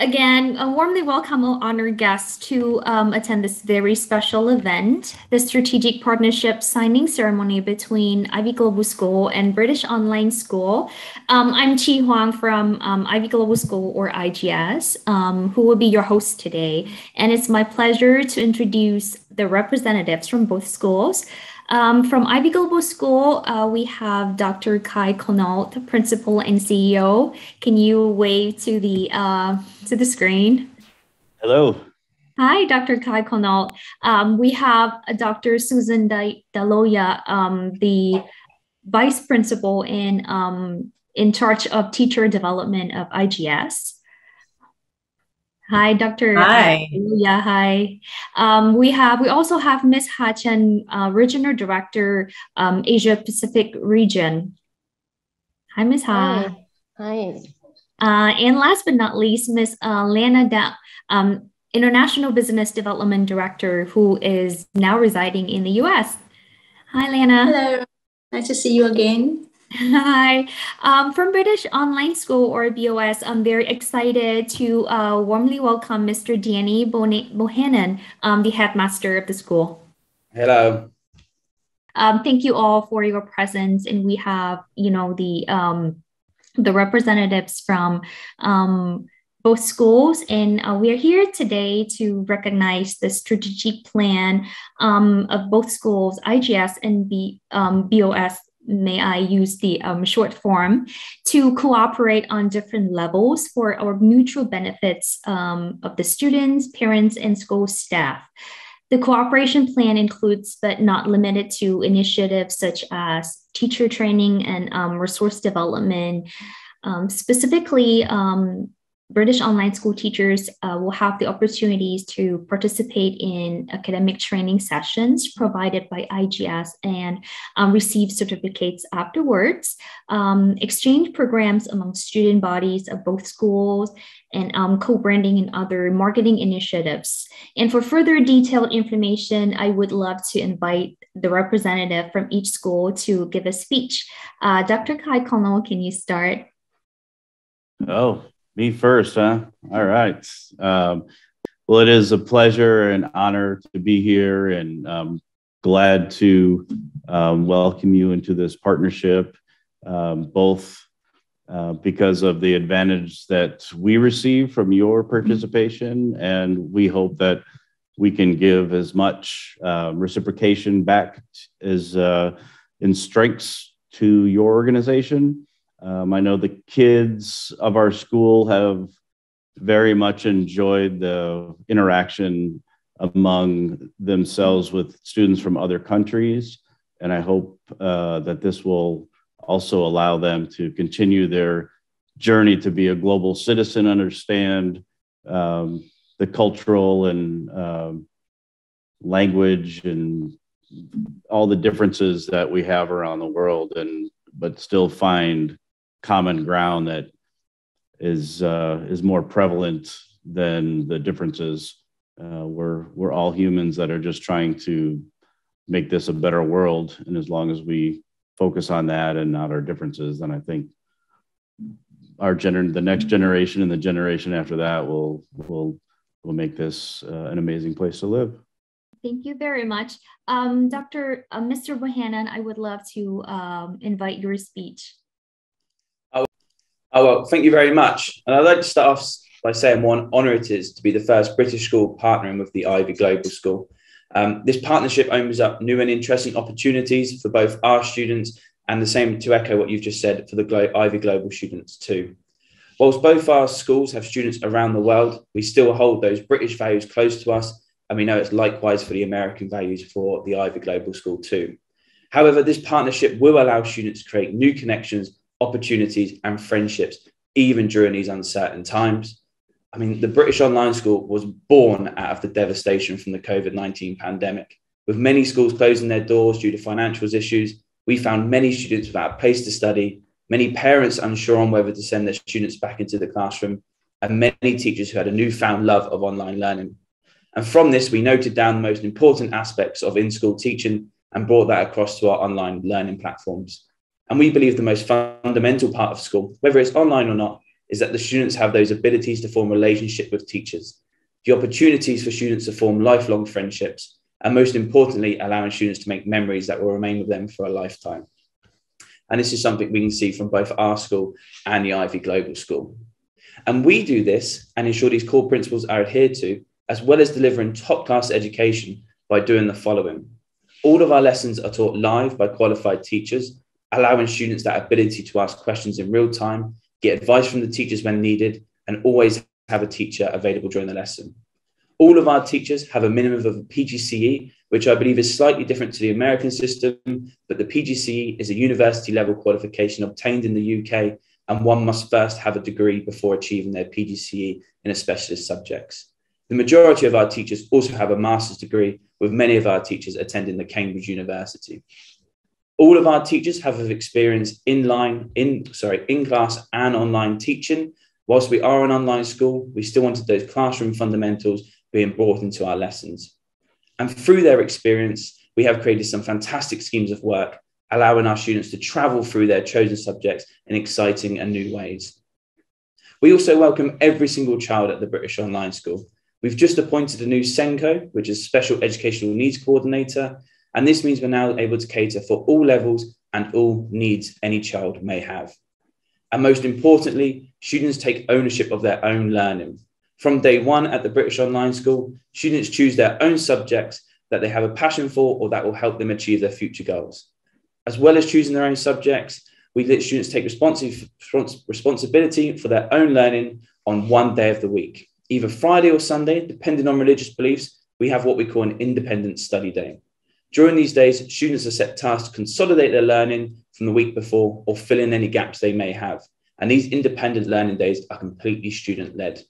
Again, warmly welcome all honored guests to attend this very special event, the Strategic Partnership Signing Ceremony between Ivy Global School and British Online School. I'm Chi Huang from Ivy Global School, or IGS, who will be your host today. And it's my pleasure to introduce the representatives from both schools. From Ivy Global School, we have Dr. Kai Connaught, Principal and CEO. Can you wave to the screen? Hello. Hi, Dr. Kai Connaught. We have Dr. Susan Daloya, the Vice Principal in charge of teacher development of IGS. Hi, Dr. Hi. Yeah, hi. We also have Ms. Ha Chen, Regional Director, Asia Pacific Region. Hi, Ms. Ha. Hi. And last but not least, Ms. Lana Da, International Business Development Director, who is now residing in the US. Hi, Lana. Hello. Nice to see you again. Hi. From British Online School, or BOS, I'm very excited to warmly welcome Mr. Danny Bohannon, the headmaster of the school. Hello. Thank you all for your presence, and we have, the representatives from both schools, and we are here today to recognize the strategic plan of both schools, IGS and BOS. May I use the short form, to cooperate on different levels for our mutual benefits of the students, parents, and school staff. The cooperation plan includes, but not limited to, initiatives such as teacher training and resource development. Specifically, British Online School teachers will have the opportunities to participate in academic training sessions provided by IGS and receive certificates afterwards, exchange programs among student bodies of both schools, and co-branding and other marketing initiatives. And for further detailed information, I would love to invite the representative from each school to give a speech. Dr. Kai Connaught, can you start? Oh, me first, huh? All right. Well, it is a pleasure and honor to be here, and glad to welcome you into this partnership, both because of the advantage that we receive from your participation, and we hope that we can give as much reciprocation back as in strengths to your organization. I know the kids of our school have very much enjoyed the interaction among themselves with students from other countries. And I hope that this will also allow them to continue their journey to be a global citizen, understand the cultural and language and all the differences that we have around the world, but still find common ground that is more prevalent than the differences. We're all humans that are just trying to make this a better world, and as long as we focus on that and not our differences, then I think the next generation and the generation after that will make this an amazing place to live. Thank you very much, Mr. Bohannon. I would love to invite your speech. Oh, well, thank you very much. And I'd like to start off by saying what an honour it is to be the first British school partnering with the Ivy Global School. This partnership opens up new and interesting opportunities for both our students, and the same, to echo what you've just said, for the Ivy Global students too. Whilst both our schools have students around the world, we still hold those British values close to us, and we know it's likewise for the American values for the Ivy Global School too. However, this partnership will allow students to create new connections, opportunities and friendships, even during these uncertain times. I mean, the British Online School was born out of the devastation from the COVID-19 pandemic. With many schools closing their doors due to financial issues, we found many students without a place to study, many parents unsure on whether to send their students back into the classroom, and many teachers who had a newfound love of online learning. And from this, we noted down the most important aspects of in-school teaching and brought that across to our online learning platforms. And we believe the most fundamental part of school, whether it's online or not, is that the students have those abilities to form relationship with teachers, the opportunities for students to form lifelong friendships, and most importantly, allowing students to make memories that will remain with them for a lifetime. And this is something we can see from both our school and the Ivy Global School. And we do this and ensure these core principles are adhered to, as well as delivering top-class education by doing the following. All of our lessons are taught live by qualified teachers, allowing students that ability to ask questions in real time, get advice from the teachers when needed, and always have a teacher available during the lesson. All of our teachers have a minimum of a PGCE, which I believe is slightly different to the American system, but the PGCE is a university level qualification obtained in the UK, and one must first have a degree before achieving their PGCE in a specialist subjects. The majority of our teachers also have a master's degree, with many of our teachers attending the Cambridge University. All of our teachers have experience in class and online teaching. Whilst we are an online school, we still wanted those classroom fundamentals being brought into our lessons. And through their experience, we have created some fantastic schemes of work, allowing our students to travel through their chosen subjects in exciting and new ways. We also welcome every single child at the British Online School. We've just appointed a new SENCO, which is Special Educational Needs Coordinator, and this means we're now able to cater for all levels and all needs any child may have. And most importantly, students take ownership of their own learning. From day one at the British Online School, students choose their own subjects that they have a passion for or that will help them achieve their future goals. As well as choosing their own subjects, we let students take responsibility for their own learning on one day of the week. Either Friday or Sunday, depending on religious beliefs, we have what we call an independent study day. During these days, students are set tasks to consolidate their learning from the week before or fill in any gaps they may have. And these independent learning days are completely student-led.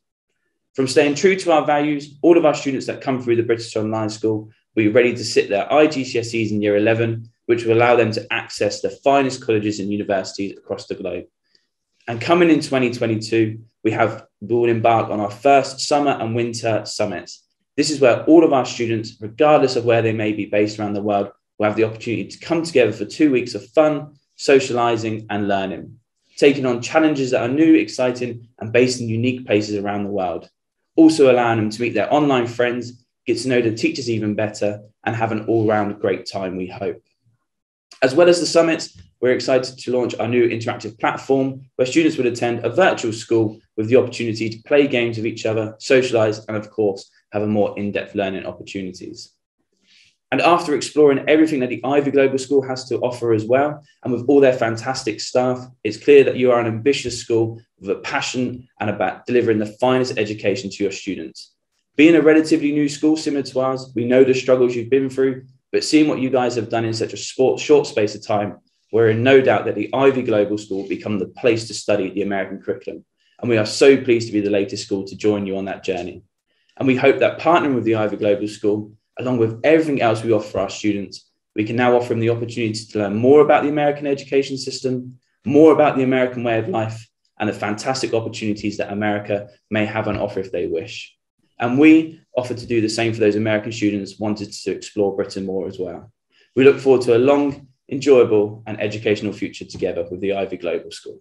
From staying true to our values, all of our students that come through the British Online School will be ready to sit their IGCSEs in year 11, which will allow them to access the finest colleges and universities across the globe. And coming in 2022, we will embark on our first summer and winter summits. This is where all of our students, regardless of where they may be based around the world, will have the opportunity to come together for 2 weeks of fun, socializing and learning, taking on challenges that are new, exciting and based in unique places around the world. Also allowing them to meet their online friends, get to know the teachers even better, and have an all-round great time, we hope. As well as the summits, we're excited to launch our new interactive platform where students would attend a virtual school with the opportunity to play games with each other, socialise, and of course, have a more in-depth learning opportunities. And after exploring everything that the Ivy Global School has to offer as well, and with all their fantastic staff, it's clear that you are an ambitious school with a passion and about delivering the finest education to your students. Being a relatively new school similar to ours, we know the struggles you've been through, but seeing what you guys have done in such a short space of time, we're in no doubt that the Ivy Global School will become the place to study the American curriculum. And we are so pleased to be the latest school to join you on that journey. And we hope that partnering with the Ivy Global School, along with everything else we offer our students, we can now offer them the opportunity to learn more about the American education system, more about the American way of life, and the fantastic opportunities that America may have on offer if they wish. And we offer to do the same for those American students wanted to explore Britain more as well. We look forward to a long, enjoyable and educational future together with the Ivy Global School.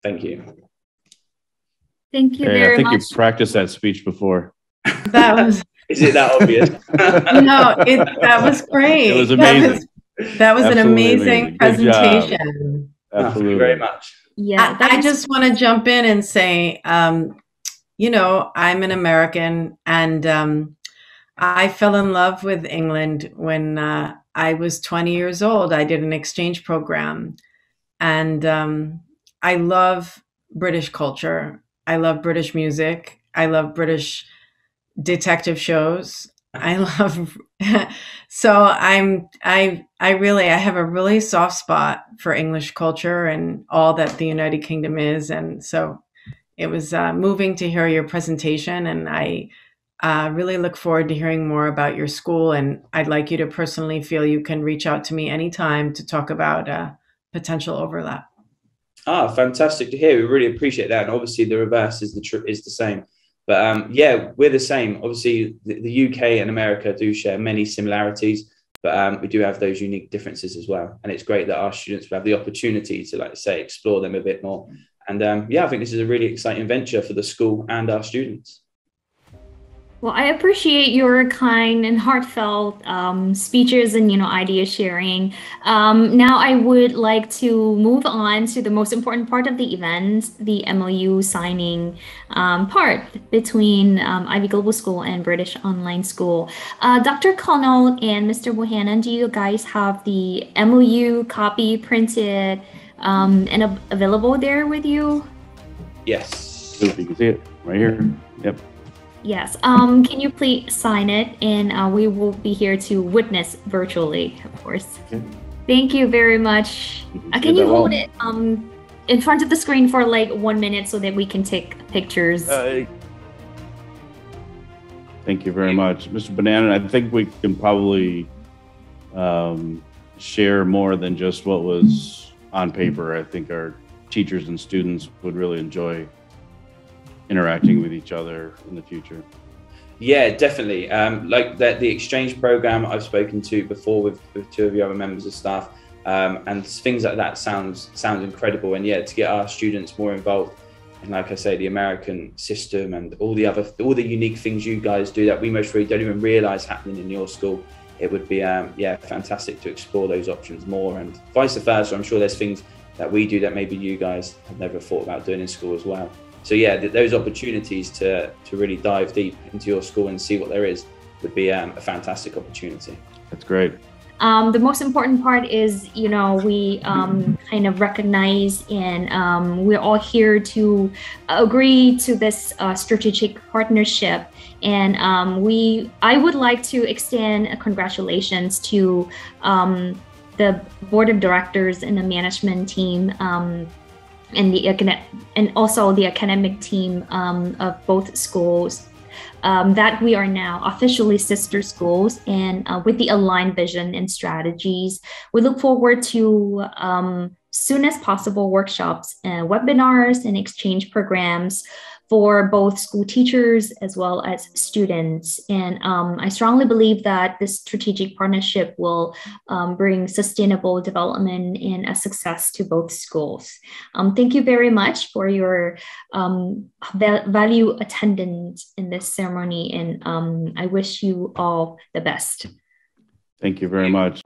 Thank you. Thank you very much. I think you've practiced that speech before. That was... Is it that obvious? No, that was great. It was amazing. That was an amazing presentation. Absolutely. Thank you very much. Yeah, I just want to jump in and say, you know, I'm an American and I fell in love with England when I was 20 years old. I did an exchange program and I love British culture. I love British music. I love British detective shows. I love, so I have a really soft spot for English culture and all that the United Kingdom is. And so it was moving to hear your presentation, and I really look forward to hearing more about your school. And I'd like you to personally feel you can reach out to me anytime to talk about potential overlap. Fantastic to hear. We really appreciate that. And obviously the reverse is the same. But yeah, we're the same. Obviously, the UK and America do share many similarities, but we do have those unique differences as well. And it's great that our students will have the opportunity to, like I say, explore them a bit more And yeah, I think this is a really exciting venture for the school and our students. Well, I appreciate your kind and heartfelt speeches and, idea sharing. Now I would like to move on to the most important part of the event, the MOU signing part between Ivy Global School and British Online School. Dr. Connell and Mr. Bohannon, do you guys have the MOU copy printed and available there with you? Yes. You can see it right here. Yep. Yes. Can you please sign it? And we will be here to witness virtually, of course. Okay. Thank you very much. Can you hold it in front of the screen for like 1 minute so that we can take pictures? Thank you very much. Mr. Bohannon, I think we can probably share more than just what was on paper. I think our teachers and students would really enjoy interacting with each other in the future. Yeah, definitely. Like the exchange program I've spoken to before with two of the other members of staff, and things like that sounds incredible. And yeah, to get our students more involved, and like I say, the American system and all the unique things you guys do that we most really don't even realize happening in your school, it would be yeah, fantastic to explore those options more, and vice versa. I'm sure there's things that we do that maybe you guys have never thought about doing in school as well. So yeah, those opportunities to really dive deep into your school and see what there is would be a fantastic opportunity. That's great. The most important part is, we kind of recognize and we're all here to agree to this strategic partnership. And I would like to extend congratulations to the board of directors and the management team and also the academic team of both schools, that we are now officially sister schools, and with the aligned vision and strategies, we look forward to soon as possible workshops and webinars and exchange programs for both school teachers as well as students. And I strongly believe that this strategic partnership will bring sustainable development and a success to both schools. Thank you very much for your value attendance in this ceremony, and I wish you all the best. Thank you very much.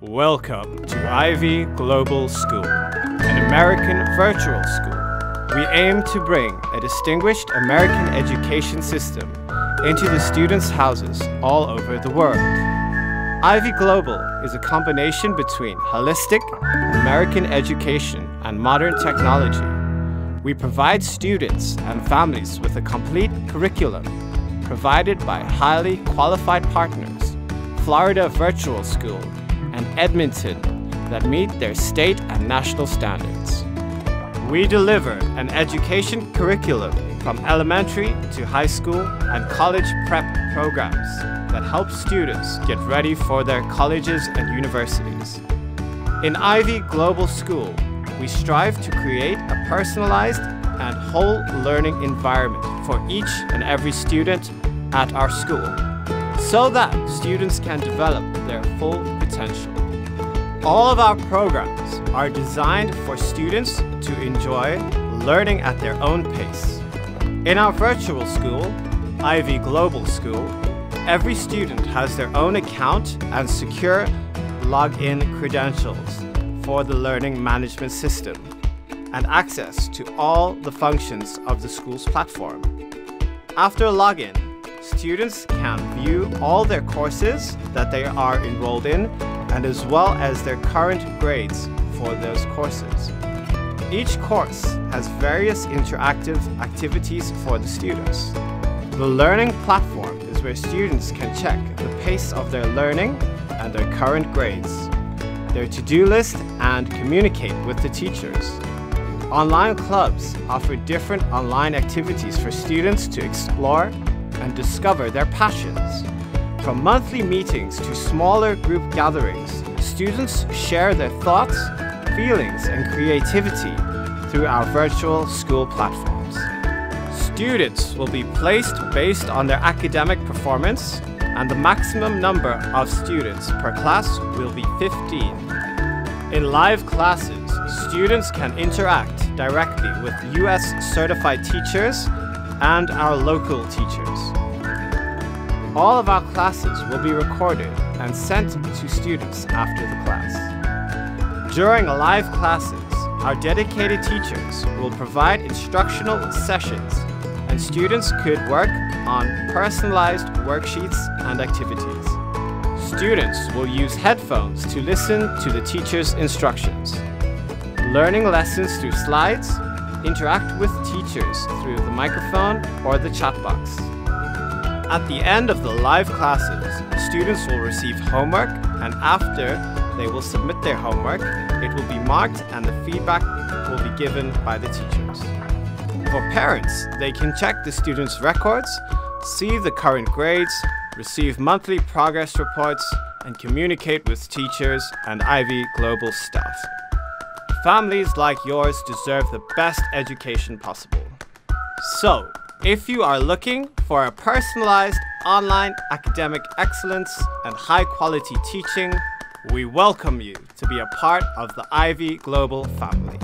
Welcome to Ivy Global School, an American virtual school. We aim to bring a distinguished American education system into the students' houses all over the world. Ivy Global is a combination between holistic American education and modern technology. We provide students and families with a complete curriculum provided by highly qualified partners, Florida Virtual School, and Edmonton, that meet their state and national standards. We deliver an education curriculum from elementary to high school and college prep programs that help students get ready for their colleges and universities. In Ivy Global School, we strive to create a personalized and whole learning environment for each and every student at our school, so that students can develop their full potential. All of our programs are designed for students to enjoy learning at their own pace. In our virtual school, Ivy Global School, every student has their own account and secure login credentials for the learning management system and access to all the functions of the school's platform. After login, students can view all their courses that they are enrolled in, and as well as their current grades for those courses. Each course has various interactive activities for the students. The learning platform is where students can check the pace of their learning and their current grades, their to-do list, and communicate with the teachers. Online clubs offer different online activities for students to explore and discover their passions. From monthly meetings to smaller group gatherings, students share their thoughts, feelings, and creativity through our virtual school platforms. Students will be placed based on their academic performance and the maximum number of students per class will be 15. In live classes, students can interact directly with US certified teachers and our local teachers. All of our classes will be recorded and sent to students after the class. During live classes, our dedicated teachers will provide instructional sessions, and students could work on personalized worksheets and activities. Students will use headphones to listen to the teacher's instructions, learning lessons through slides, interact with teachers through the microphone or the chat box. At the end of the live classes, students will receive homework, and after they will submit their homework, it will be marked and the feedback will be given by the teachers. For parents, they can check the students' records, see the current grades, receive monthly progress reports, and communicate with teachers and Ivy Global staff. Families like yours deserve the best education possible. So, if you are looking for a personalized online academic excellence and high-quality teaching, we welcome you to be a part of the Ivy Global family.